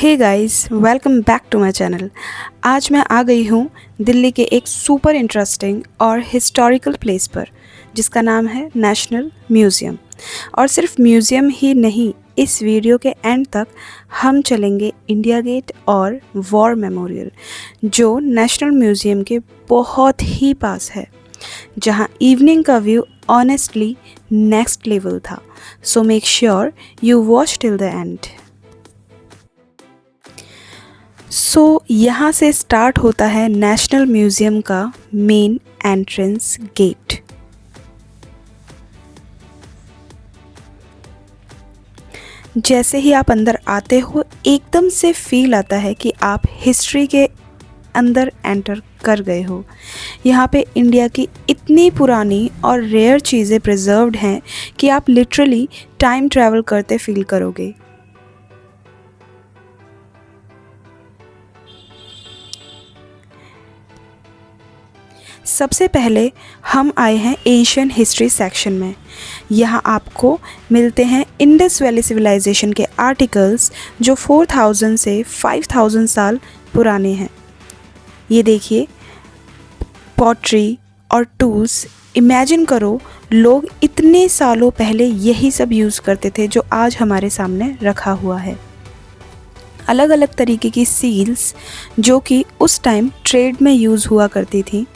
Hey guys, welcome back to my channel. आज मैं आ गई हूँ दिल्ली के एक सुपर इंटरेस्टिंग और हिस्टोरिकल प्लेस पर जिसका नाम है नेशनल म्यूज़ियम। और सिर्फ म्यूज़ियम ही नहीं, इस वीडियो के एंड तक हम चलेंगे इंडिया गेट और वॉर मेमोरियल, जो नेशनल म्यूज़ियम के बहुत ही पास है, जहाँ इवनिंग का व्यू ऑनेस्टली नेक्स्ट लेवल था। So make sure you watch till the end. यहाँ से स्टार्ट होता है नेशनल म्यूज़ियम का मेन एंट्रेंस गेट। जैसे ही आप अंदर आते हो, एकदम से फील आता है कि आप हिस्ट्री के अंदर एंटर कर गए हो। यहाँ पे इंडिया की इतनी पुरानी और रेयर चीज़ें प्रिजर्व्ड हैं कि आप लिटरली टाइम ट्रैवल करते फील करोगे। सबसे पहले हम आए हैं एशियन हिस्ट्री सेक्शन में। यहाँ आपको मिलते हैं इंडस वैली सिविलाइजेशन के आर्टिकल्स जो 4000 से 5000 साल पुराने हैं। ये देखिए, पॉटरी और टूल्स। इमेजिन करो, लोग इतने सालों पहले यही सब यूज़ करते थे जो आज हमारे सामने रखा हुआ है। अलग अलग तरीके की सील्स जो कि उस टाइम ट्रेड में यूज़ हुआ करती थी,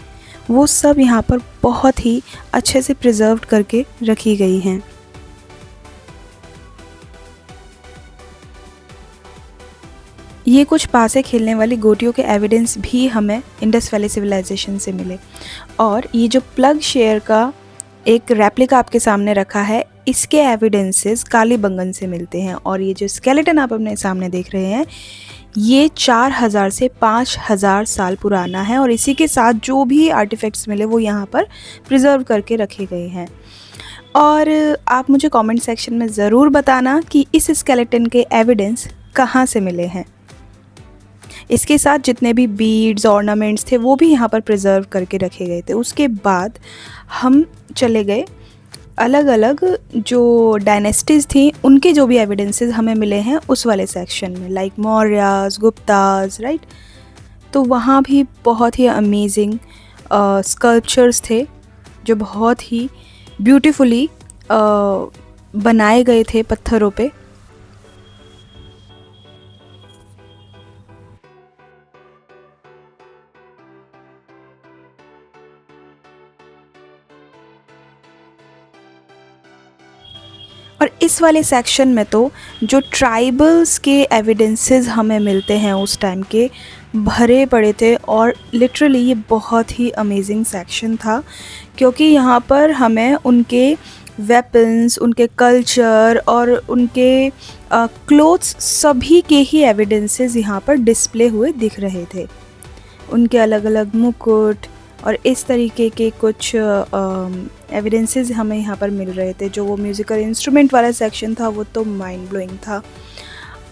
वो सब यहाँ पर बहुत ही अच्छे से प्रिजर्व करके रखी गई हैं। ये कुछ पास से खेलने वाली गोटियों के एविडेंस भी हमें इंडस वैली सिविलाइजेशन से मिले। और ये जो प्लग शेयर का एक रेप्लिका आपके सामने रखा है, इसके एविडेंसेस कालीबंगन से मिलते हैं। और ये जो स्केलेटन आप अपने सामने देख रहे हैं, ये 4000 से 5000 साल पुराना है। और इसी के साथ जो भी आर्टिफैक्ट्स मिले वो यहाँ पर प्रिजर्व करके रखे गए हैं। और आप मुझे कमेंट सेक्शन में ज़रूर बताना कि इस स्केलेटन के एविडेंस कहाँ से मिले हैं। इसके साथ जितने भी बीड्स ऑर्नामेंट्स थे वो भी यहाँ पर प्रिजर्व करके रखे गए थे। उसके बाद हम चले गए अलग अलग जो डायनेस्टीज़ थी, उनके जो भी एविडेंसेस हमें मिले हैं उस वाले सेक्शन में, लाइक मौर्यास, गुप्तास, राइट। तो वहाँ भी बहुत ही अमेजिंग स्कल्पचर्स थे जो बहुत ही ब्यूटीफुली बनाए गए थे पत्थरों पे। और इस वाले सेक्शन में तो जो ट्राइबल्स के एविडेंसेस हमें मिलते हैं उस टाइम के, भरे पड़े थे। और लिटरली ये बहुत ही अमेजिंग सेक्शन था, क्योंकि यहाँ पर हमें उनके वेपन्स, उनके कल्चर और उनके क्लोथ्स, सभी के ही एविडेंसेस यहाँ पर डिस्प्ले हुए दिख रहे थे। उनके अलग अलग मुकुट और इस तरीके के कुछ एविडेंसेस हमें यहाँ पर मिल रहे थे। जो वो म्यूज़िकल इंस्ट्रूमेंट वाला सेक्शन था वो तो माइंड ब्लोइंग था।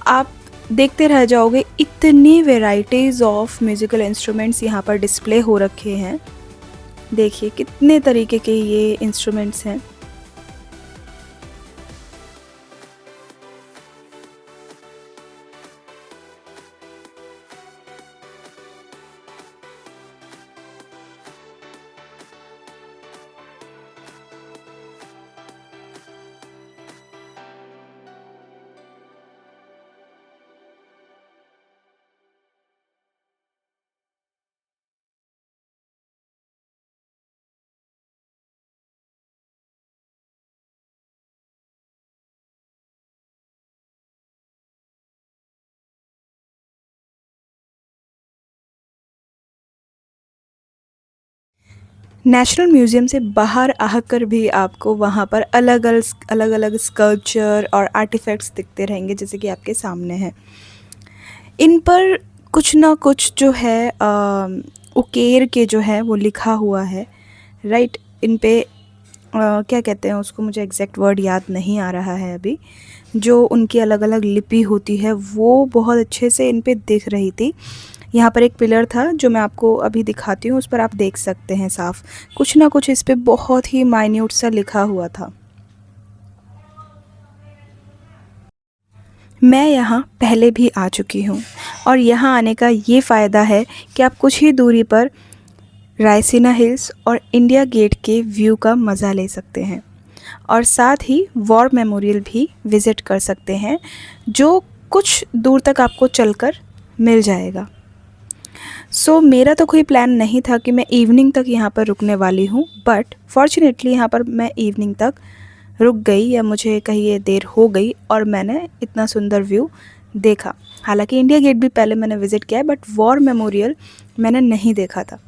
आप देखते रह जाओगे, इतनी वेराइटीज़ ऑफ म्यूज़िकल इंस्ट्रूमेंट्स यहाँ पर डिस्प्ले हो रखे हैं। देखिए कितने तरीके के ये इंस्ट्रूमेंट्स हैं। नेशनल म्यूज़ियम से बाहर आकर भी आपको वहाँ पर अलग अलग स्कल्पचर और आर्टिफैक्ट्स दिखते रहेंगे, जैसे कि आपके सामने हैं। इन पर कुछ ना कुछ जो है उकेर के जो है वो लिखा हुआ है, राइट। इन पे क्या कहते हैं उसको, मुझे एग्जैक्ट वर्ड याद नहीं आ रहा है अभी। जो उनकी अलग अलग लिपि होती है वो बहुत अच्छे से इन पे दिख रही थी। यहाँ पर एक पिलर था जो मैं आपको अभी दिखाती हूँ, उस पर आप देख सकते हैं साफ कुछ ना कुछ इस पे बहुत ही माइन्यूट सा लिखा हुआ था। मैं यहाँ पहले भी आ चुकी हूँ और यहाँ आने का ये फ़ायदा है कि आप कुछ ही दूरी पर रायसीना हिल्स और इंडिया गेट के व्यू का मज़ा ले सकते हैं और साथ ही वॉर मेमोरियल भी विज़िट कर सकते हैं, जो कुछ दूर तक आपको चलकर मिल जाएगा। मेरा तो कोई प्लान नहीं था कि मैं इवनिंग तक यहाँ पर रुकने वाली हूँ, बट फॉर्चुनेटली यहाँ पर मैं इवनिंग तक रुक गई, या मुझे कहीं ये देर हो गई और मैंने इतना सुंदर व्यू देखा। हालांकि इंडिया गेट भी पहले मैंने विज़िट किया है, बट वॉर मेमोरियल मैंने नहीं देखा था।